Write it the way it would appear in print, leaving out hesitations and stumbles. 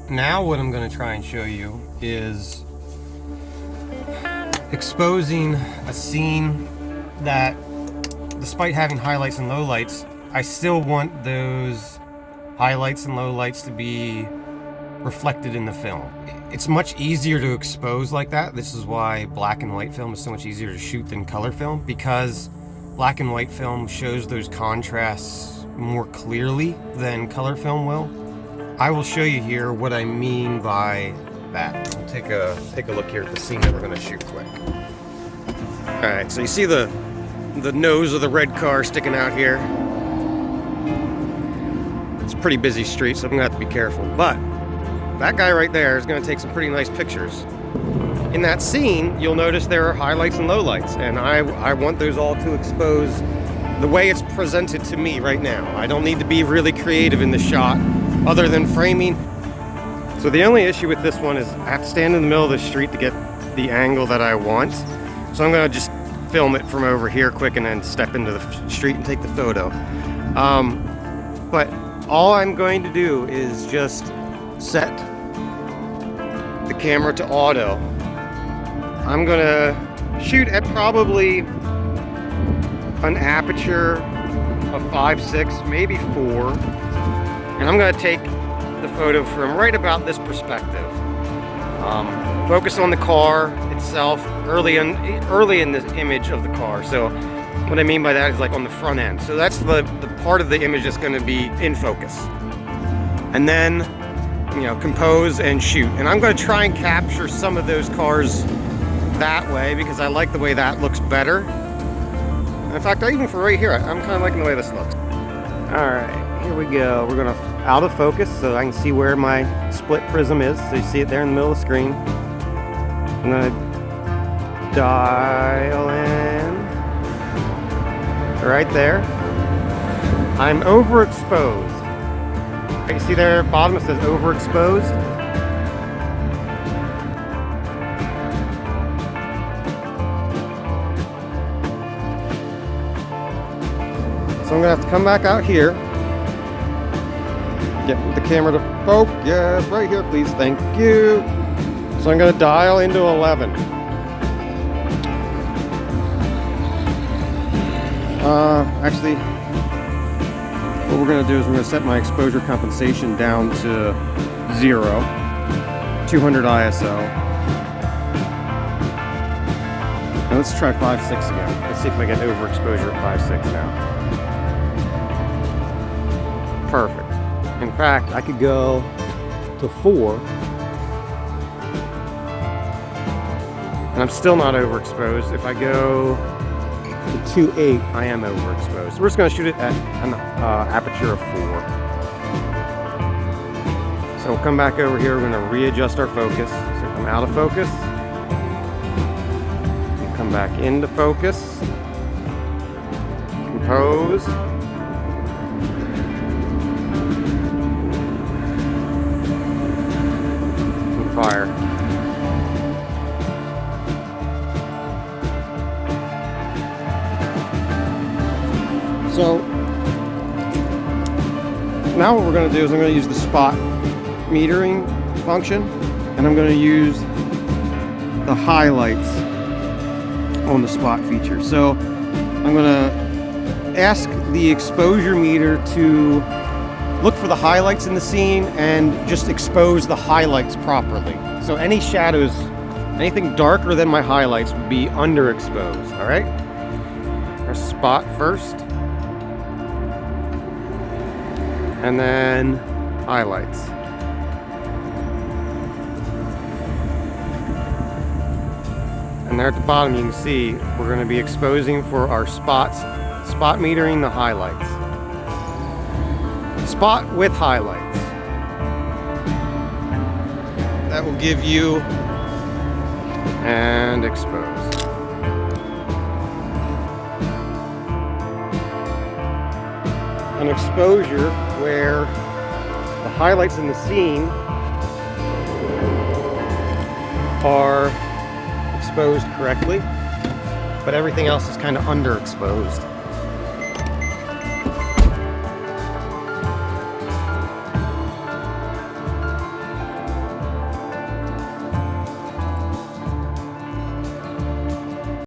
Now what I'm going to try and show you is exposing a scene that, despite having highlights and lowlights, I still want those highlights and lowlights to be reflected in the film. It's much easier to expose like that. This is why black and white film is so much easier to shoot than color film, because black and white film shows those contrasts more clearly than color film will. I will show you here what I mean by that. We'll take a look here at the scene that we're going to shoot quick. Alright, so you see the nose of the red car sticking out here. It's a pretty busy street, so I'm going to have to be careful. But that guy right there is going to take some pretty nice pictures. In that scene, you'll notice there are highlights and lowlights, and I want those all to expose the way it's presented to me right now. I don't need to be really creative in the shot other than framing. So the only issue with this one is I have to stand in the middle of the street to get the angle that I want. So I'm going to just film it from over here quick and then step into the street and take the photo. But all I'm going to do is just set the camera to auto. I'm going to shoot at probably an aperture of 5.6, maybe 4. And I'm going to take the photo from right about this perspective. Focus on the car itself early in the image of the car. So what I mean by that is like on the front end. So that's the part of the image that's going to be in focus. And then, you know, compose and shoot. And I'm going to try and capture some of those cars that way because I like the way that looks better. In fact, even for right here, I'm kind of liking the way this looks. All right. Here we go. We're going to out of focus so I can see where my split prism is. So you see it there in the middle of the screen. I'm going to dial in right there. I'm overexposed. You see there at the bottom it says overexposed. So I'm going to have to come back out here. Get the camera to focus right here, please. Thank you. So I'm going to dial into 11. Actually, what we're going to do is we're going to set my exposure compensation down to 0, 200 ISO. Now let's try 5.6 again. Let's see if I get overexposure at 5.6 now. Perfect. In fact, I could go to 4, and I'm still not overexposed. If I go to 2.8, I am overexposed. So we're just going to shoot it at an aperture of 4. So we'll come back over here. We're going to readjust our focus. So come out of focus. We'll come back into focus. Compose. Fire. So now what we're going to do is I'm going to use the spot metering function, and I'm going to use the highlights on the spot feature. So I'm going to ask the exposure meter to look for the highlights in the scene and just expose the highlights properly. So any shadows, anything darker than my highlights would be underexposed, all right? Our spot first. And then highlights. And there at the bottom you can see we're going to be exposing for our spot metering the highlights. Spot with highlights. That will give you and expose. An exposure where the highlights in the scene are exposed correctly, but everything else is kind of underexposed.